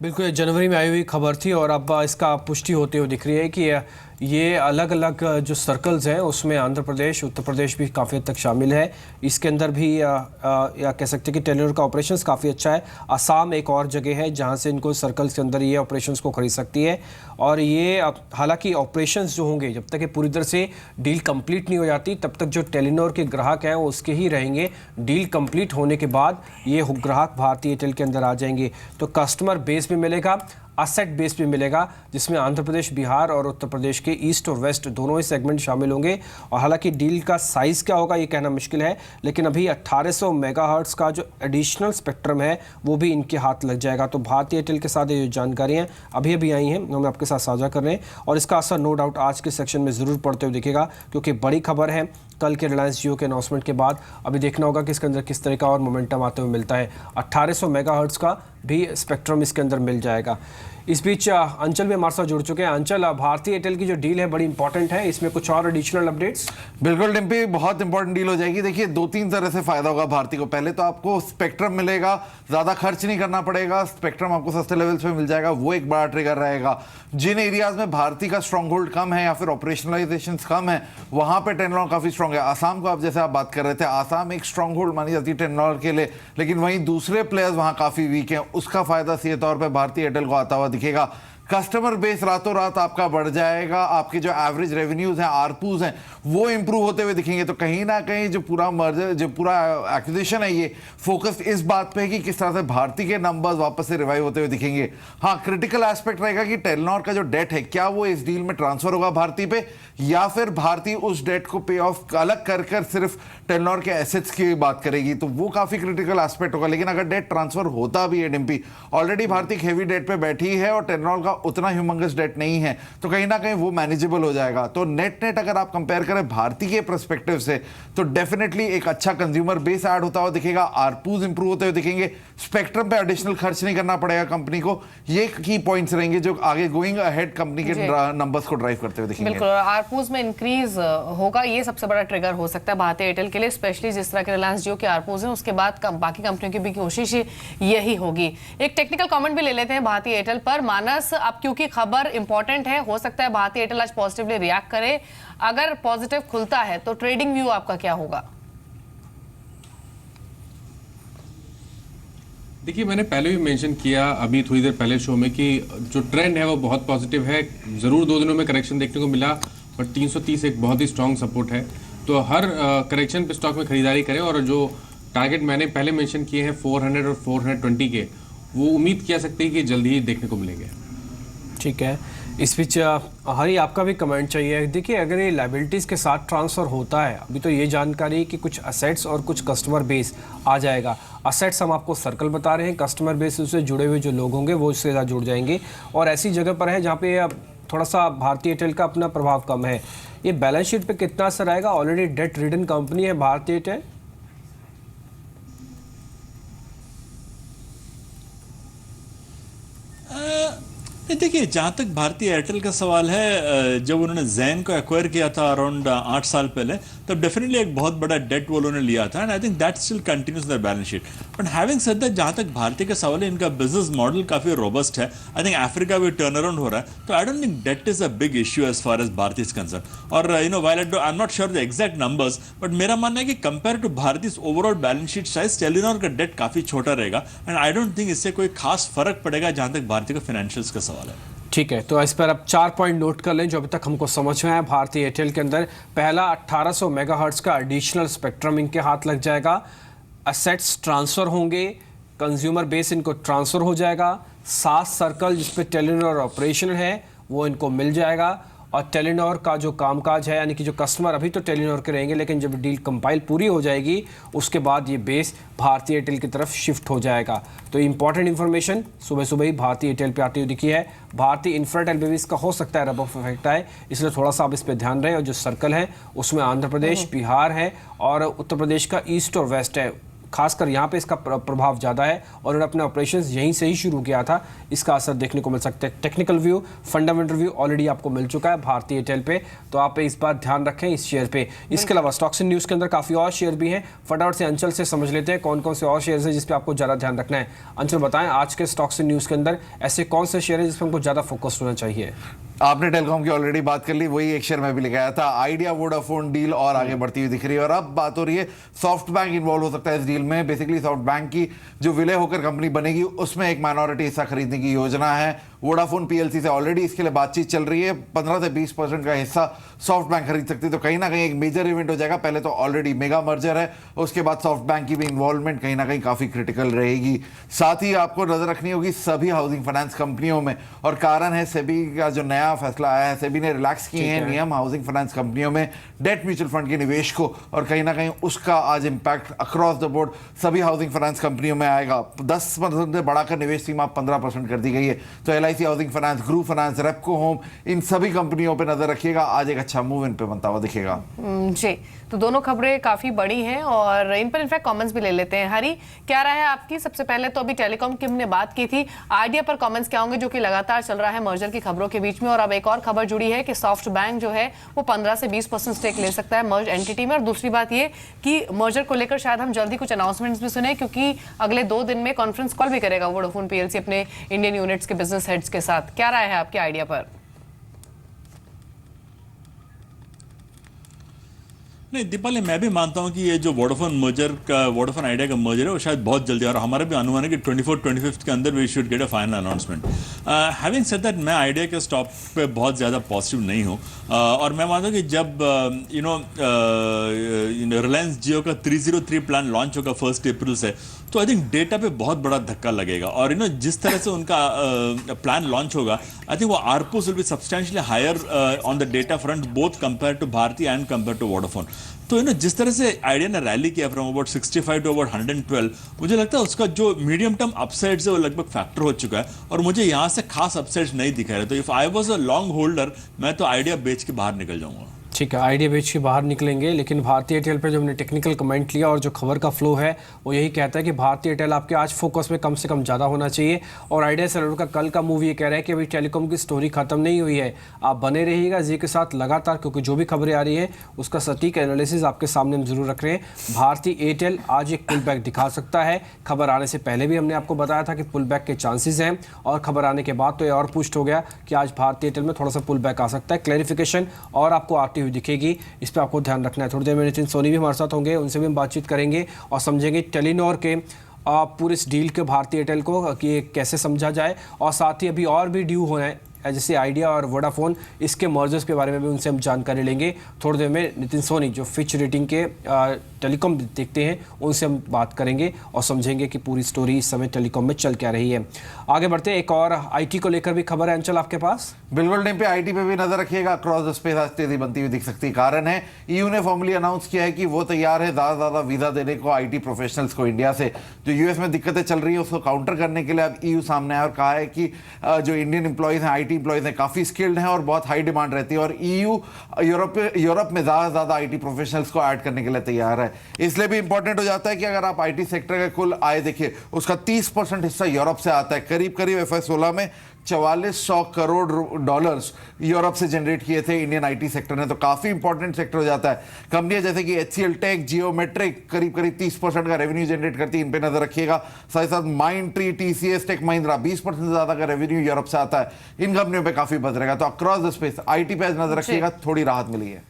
बिल्कुल, जनवरी में आई हुई खबर थी और अब इसका पुष्टि होते हुए दिख रही है कि ये अलग अलग जो सर्कल्स हैं उसमें आंध्र प्रदेश, उत्तर प्रदेश भी काफ़ी हद तक शामिल है। इसके अंदर भी या कह सकते हैं कि टेलीनॉर का ऑपरेशंस काफ़ी अच्छा है। असम एक और जगह है जहां से इनको सर्कल्स के अंदर ये ऑपरेशंस को खरीद सकती है। और ये हालांकि ऑपरेशंस जो होंगे, जब तक ये पूरी तरह से डील कंप्लीट नहीं हो जाती तब तक जो टेलीनॉर के ग्राहक हैं वो उसके ही रहेंगे। डील कंप्लीट होने के बाद ये ग्राहक भारतीय एयरटेल के अंदर आ जाएंगे। तो कस्टमर बेस भी मिलेगा, असेट बेस भी मिलेगा, जिसमें आंध्र प्रदेश, बिहार और उत्तर प्रदेश के ईस्ट और वेस्ट दोनों ही सेगमेंट शामिल होंगे। और हालांकि डील का साइज़ क्या होगा ये कहना मुश्किल है, लेकिन अभी 1800 मेगाहर्ट्ज़ का जो एडिशनल स्पेक्ट्रम है वो भी इनके हाथ लग जाएगा। तो भारतीय एयरटेल के साथ ये जो जानकारियाँ अभी अभी आई हैं हम आपके साथ साझा कर रहे हैं और इसका असर नो डाउट आज के सेक्शन में ज़रूर पड़ते हुए दिखेगा, क्योंकि बड़ी खबर है कल के रिलायंस जियो के अनाउंसमेंट के बाद। अभी देखना होगा कि इसके अंदर किस तरह का और मोमेंटम आते हुए मिलता है। 1800 मेगाहर्ट्ज़ का भी स्पेक्ट्रम इसके अंदर मिल जाएगा। इस बीच अंचल भी हमारे साथ जुड़ चुके हैं। अंचल, भारतीय एयरटेल की जो डील है बड़ी इंपॉर्टेंट है, इसमें कुछ और एडिशनल अपडेट्स? बिल्कुल डिम्पी, बहुत इंपॉर्टेंट डील हो जाएगी। देखिए, दो तीन तरह से फायदा होगा भारती को। पहले तो आपको स्पेक्ट्रम मिलेगा, ज्यादा खर्च नहीं करना पड़ेगा, स्पेक्ट्रम आपको सस्ते लेवल्स पे मिल जाएगा, वो एक बड़ा ट्रिगर रहेगा। जिन एरियाज में भारती का स्ट्रॉन्ग होल्ड कम है या फिर ऑपरेशनलाइजेशन कम है, वहां पे टेलीनॉर काफी स्ट्रॉन्ग है। आसाम को आप जैसे आप बात कर रहे थे, आसाम एक स्ट्रॉन्ग होल्ड मानी जाती है टेलीनॉर के लिए, लेकिन वहीं दूसरे प्लेयर्स वहां काफी वीक हैं। उसका फायदा सीधे तौर पर भारतीय एयरटेल को आता हुआ दिखेगा। कस्टमर बेस रातों रात आपका बढ़ जाएगा, आपके जो एवरेज रेवेन्यूज हैं, आरपूज हैं, वो इंप्रूव होते हुए दिखेंगे। तो कहीं ना कहीं जो पूरा मर्जर, जो पूरा एक्विजिशन है, ये फोकस इस बात पे है कि किस तरह से भारती के नंबर्स वापस से रिवाइव होते हुए दिखेंगे। हाँ, क्रिटिकल एस्पेक्ट रहेगा कि टेलीनॉर का जो डेट है, क्या वो इस डील में ट्रांसफर होगा भारती पे, या फिर भारती उस डेट को पे ऑफ अलग कर कर सिर्फ टेलीनॉर के एसेट्स की बात करेगी। तो वो काफी क्रिटिकल एस्पेक्ट होगा। लेकिन अगर डेट ट्रांसफर होता भी है डिम्पी, ऑलरेडी भारती एक हेवी डेट पे बैठी है और टेलीनॉर का उतना ह्यूमंगस डेट नहीं है, तो कहीं ना कहीं वो मैनेजेबल हो जाएगा। तो नेट नेट अगर आप कंपेयर करें भारती के पर्सपेक्टिव से, तो डेफिनेटली एक अच्छा कंज्यूमर बेस ऐड होता हुआ दिखेगा, आरपूज इंप्रूव होते हुए दिखेंगे, स्पेक्ट्रम पे एडिशनल खर्च नहीं करना पड़ेगा कंपनी को। ये की पॉइंट्स रहेंगे जो आगे गोइंग अहेड कंपनी के नंबर्स को ड्राइव करते हुए दिखेंगे। बिल्कुल, आरपूज में इंक्रीज होगा, ये सबसे बड़ा ट्रिगर हो सकता है भारतीय एयरटेल के लिए, स्पेशली जिस तरह के रिलायंस जियो के आरपूज हैं। उसके बाद बाकी कंपनियों की भी कोशिश यही होगी। एक टेक्निकल कमेंट भी ले लेते हैं भारतीय एयरटेल पर। मानस, अब क्योंकि खबर इंपॉर्टेंट है, हो सकता है भारतीय एयरटेल आज पॉजिटिवली रिएक्ट करे। अगर पॉजिटिव खुलता है तो ट्रेडिंग व्यू आपका क्या होगा? देखिए, मैंने पहले भी मेंशन किया अभी थोड़ी देर पहले शो में कि जो ट्रेंड है वो बहुत पॉजिटिव है। ज़रूर 2 दिनों में करेक्शन देखने को मिला, पर 330 एक बहुत ही स्ट्रांग सपोर्ट है। तो हर करेक्शन पे स्टॉक में खरीदारी करें, और जो टारगेट मैंने पहले मेंशन किए हैं 400 और 420 के, वो उम्मीद किया सकते हैं कि जल्दी ही देखने को मिलेंगे। ठीक है। इस बीच हरी, आपका भी कमेंट चाहिए। देखिए, अगर ये लाइबिलिटीज़ के साथ ट्रांसफ़र होता है, अभी तो ये जानकारी कि कुछ असेट्स और कुछ कस्टमर बेस आ जाएगा। असेट्स हम आपको सर्कल बता रहे हैं, कस्टमर बेस उससे जुड़े हुए जो लोग होंगे वो इससे ज़्यादा जुड़ जाएंगे। और ऐसी जगह पर है जहाँ पे थोड़ा सा भारतीय एयरटेल का अपना प्रभाव कम है। ये बैलेंस शीट पे कितना असर आएगा? ऑलरेडी डेट रिडन कंपनी है भारतीय एयरटेल। देखिए, जहाँ तक भारतीय एयरटेल का सवाल है, जब उन्होंने जैन को एक्वायर किया था अराउंड 8 साल पहले, तब डेफिनेटली एक बहुत बड़ा डेट वो उन्होंने लिया था, and I think that still continues their balance sheet. But having said that, जहाँ तक भारतीय का सवाल है, इनका बिजनेस मॉडल काफी रोबस्ट है। आई थिंक अफ्रीका भी टर्न अराउंड हो रहा है, तो I don't think debt is a big issue as far as Bharti is concern. और you know, while I am not sure the exact numbers, but मेरा मानना है कि कंपेयर टू भारतीय overall balance sheet size, Telenor का debt काफी छोटा रहेगा, एंड आई डोंट थिंक इससे कोई खास फर्क पड़ेगा जहां तक भारतीय का फाइनेंशियल्स का सवाल है। ठीक है, तो इस पर अब 4 पॉइंट नोट कर लें जो अभी तक हमको समझ में आया। भारतीय एयरटेल के अंदर पहला 1800 मेगाहर्ट्ज़ का एडिशनल स्पेक्ट्रम इनके हाथ लग जाएगा, असेट्स ट्रांसफ़र होंगे, कंज्यूमर बेस इनको ट्रांसफ़र हो जाएगा, 7 सर्कल जिस पे टेलीनॉर ऑपरेशन है वो इनको मिल जाएगा, और टेलीनॉर का जो कामकाज है, यानी कि जो कस्टमर अभी तो टेलीनॉर के रहेंगे, लेकिन जब डील कंपाइल पूरी हो जाएगी उसके बाद ये बेस भारतीय एयरटेल की तरफ शिफ्ट हो जाएगा। तो इंपॉर्टेंट इन्फॉर्मेशन सुबह सुबह ही भारतीय एयरटेल पे आती हुई दिखी है। भारतीय इंफ्राटेल में भी इसका हो सकता है रब ऑफ इफेक्ट आए, इसलिए थोड़ा सा आप इस पर ध्यान रहे। और जो सर्कल है उसमें आंध्र प्रदेश, बिहार है और उत्तर प्रदेश का ईस्ट और वेस्ट है। खासकर यहाँ पे इसका प्रभाव ज़्यादा है और उन्होंने अपने ऑपरेशंस यहीं से ही शुरू किया था, इसका असर देखने को मिल सकता है। Technical view, fundamental view already आपको मिल चुका है भारतीय एयरटेल पे, तो आप इस बार ध्यान रखें इस शेयर पे। इसके अलावा स्टॉक्स एंड न्यूज़ के अंदर काफ़ी और शेयर भी हैं, फटाफट से अंचल से समझ लेते हैं कौन कौन से और शेयर हैं जिस पे आपको ज़्यादा ध्यान रखना है। अंचल बताएं, आज के स्टॉक्स एंड न्यूज़ के अंदर ऐसे कौन से शेयर हैं जिस पर हमको ज़्यादा फोकस होना चाहिए? आपने टेलीकॉम की ऑलरेडी बात कर ली, वही एक शेयर में भी लेके आया था। आइडिया वोडाफोन डील और आगे बढ़ती हुई दिख रही है और अब बात हो रही है सॉफ्ट बैंक इन्वॉल्व हो सकता है इस डील में। बेसिकली सॉफ्ट बैंक की जो विलय होकर कंपनी बनेगी उसमें एक माइनॉरिटी हिस्सा खरीदने की योजना है। वोडाफोन पीएलसी से ऑलरेडी इसके लिए बातचीत चल रही है, 15 से 20% का हिस्सा सॉफ्ट बैंक खरीद सकती है, तो कहीं ना कहीं एक मेजर इवेंट हो जाएगा। पहले तो ऑलरेडी मेगा मर्जर है, उसके बाद सॉफ्ट बैंक की भी इन्वॉल्वमेंट कहीं ना कहीं काफी क्रिटिकल रहेगी। साथ ही आपको नजर रखनी होगी सभी हाउसिंग फाइनेंस कंपनियों में, और कारण है सेबी का जो नया फैसला आया है, सेबी ने रिलैक्स किए हैं नियम हाउसिंग फाइनेंस कंपनियों में डेट म्यूचुअल फंड के निवेश को, और कहीं ना कहीं उसका आज इंपैक्ट अक्रॉस द बोर्ड सभी हाउसिंग फाइनेंस कंपनियों में आएगा। 10% से बढ़ाकर निवेश सीमा 15% कर दी गई है। तो LIC housing finance, group finance, Repco home, इन सभी कंपनियों पर नजर रखिएगा। आज एक अच्छा मूव इन पे बनता हुआ दिखेगा। जी, तो दोनों खबरें काफी बड़ी हैं और इन पर इनफैक्ट कमेंट्स भी ले लेते हैं। हरी, क्या राय है आपकी? सबसे पहले तो अभी टेलीकॉम की हमने बात की थी, आइडिया पर कमेंट्स क्या होंगे जो कि लगातार चल रहा है मर्जर की खबरों के बीच में, और अब एक और खबर जुड़ी है कि सॉफ्ट बैंक जो है वो 15 से 20% स्टेक ले सकता है मर्ज एंटिटी में। और दूसरी बात ये कि मर्जर को लेकर शायद हम जल्दी कुछ अनाउंसमेंट्स भी सुने, क्योंकि अगले 2 दिन में कॉन्फ्रेंस कॉल भी करेगा वोडाफोन पीएलसी अपने इंडियन यूनिट्स के बिजनेस हेड्स के साथ। क्या राय है आपके आइडिया पर? नहीं दीपाली, मैं भी मानता हूं कि ये जो वोडाफोन आइडिया का मर्जर है वो शायद बहुत जल्दी, और हमारा भी अनुमान है कि 24-25 के अंदर we should get a final announcement. Having said that, मैं आइडिया के स्टॉक पे बहुत ज़्यादा पॉजिटिव नहीं हूँ, और मैं मानता हूँ कि जब रिलायंस जियो का 303 प्लान लॉन्च होगा 1 अप्रैल से, तो आई थिंक डेटा पे बहुत बड़ा धक्का लगेगा। और जिस तरह से उनका प्लान लॉन्च होगा, आई थिंक वो ARPU will be substantially higher on the data front, both compare to Bharti and compare to Vodafone. तो जिस तरह से आइडिया ने रैली किया फ्रॉम अबाउट 65 टू अबाउट 112, मुझे लगता है उसका जो मीडियम टर्म अपसाइड्स है वो लगभग फैक्टर हो चुका है, और मुझे यहाँ से खास अपसाइड्स नहीं दिखा रहे। तो if I was a long holder, मैं तो आइडिया बेच के बाहर निकल जाऊंगा। ठीक है, आइडिया बेच के बाहर निकलेंगे, लेकिन भारतीय एयरटेल पे जो हमने टेक्निकल कमेंट लिया और जो खबर का फ्लो है वो यही कहता है कि भारतीय एयरटेल आपके आज फोकस में कम से कम ज़्यादा होना चाहिए। और आइडिया सेलुलर का कल का मूव ये कह रहा है कि अभी टेलीकॉम की स्टोरी खत्म नहीं हुई है, आप बने रहिएगा जी के साथ लगातार, क्योंकि जो भी खबरें आ रही है उसका सटीक एनालिसिस आपके सामने हम जरूर रख रहे हैं। भारतीय एयरटेल आज एक पुल बैक दिखा सकता है, खबर आने से पहले भी हमने आपको बताया था कि पुल बैक के चांसेस हैं, और खबर आने के बाद तो ये और पुष्ट हो गया कि आज भारतीय एयरटेल में थोड़ा सा पुल बैक आ सकता है। क्लैरिफिकेशन और आपको आती हुई दिखेगी, इस पे आपको ध्यान रखना है। थोड़ी देर में नितिन सोनी भी हमारे साथ होंगे, उनसे भी हम बातचीत करेंगे और समझेंगे टेलीनॉर के पूरे इस डील के भारतीय एयरटेल को कि कैसे समझा जाए, और साथ ही अभी और भी ड्यू होना है जैसे आइडिया और वोडाफोन, इसके मर्जर्स के बारे में भी उनसे हम जानकारी लेंगे। थोड़ी देर में नितिन सोनी जो फिच रेटिंग के टेलीकॉम देखते हैं उनसे हम बात करेंगे और समझेंगे कि पूरी स्टोरी इस समय टेलीकॉम में चल क्या रही है। आगे बढ़ते हैं, एक और आईटी को लेकर भी खबर है अंचल आपके पास। बिल्कुल टीम पे आईटी पे भी नजर रखिएगा, क्रॉस द स्पेस आज तेजी बनती हुई दिख सकती है। कारण है ईयू ने फॉर्मली अनाउंस किया है कि वो तैयार है ज्यादा वीजा देने को आईटी प्रोफेशनल्स को इंडिया से। जो यूएस में दिक्कतें चल रही है उसको काउंटर करने के लिए अब ईयू सामने आया और कहा है कि जो इंडियन एम्प्लॉयज हैं, आईटी एम्प्लॉयज हैं, काफी स्किल्ड हैं और बहुत हाई डिमांड रहती है, और ईयू यूरोप में ज्यादा आईटी प्रोफेशनल्स को ऐड करने के लिए तैयार है। इसलिए भी इंपॉर्टेंट हो जाता है कि अगर आप आईटी सेक्टर का कुल आय देखिए, उसका 30% हिस्सा यूरोप से आता है। करीब FY16 में 4400 करोड़ डॉलर्स यूरोप से जनरेट किए थे इंडियन आईटी सेक्टर ने, तो काफी इंपॉर्टेंट सेक्टर हो जाता है। कंपनियां जैसे कि HCL टेक, जियोमेट्रिक करीब 30% का रेवेन्यू जनरेट करती है, इन पे नजर रखिएगा। साथ ही साथ माइंडट्री, TCS, टेक महिंद्रा 20% से ज्यादा का रेवेन्यू यूरोप से आता है। इन कंपनियों पे काफी बच रहेगा। तो अक्रॉस द स्पेस आईटी पे नजर रखिएगा, थोड़ी राहत मिली है।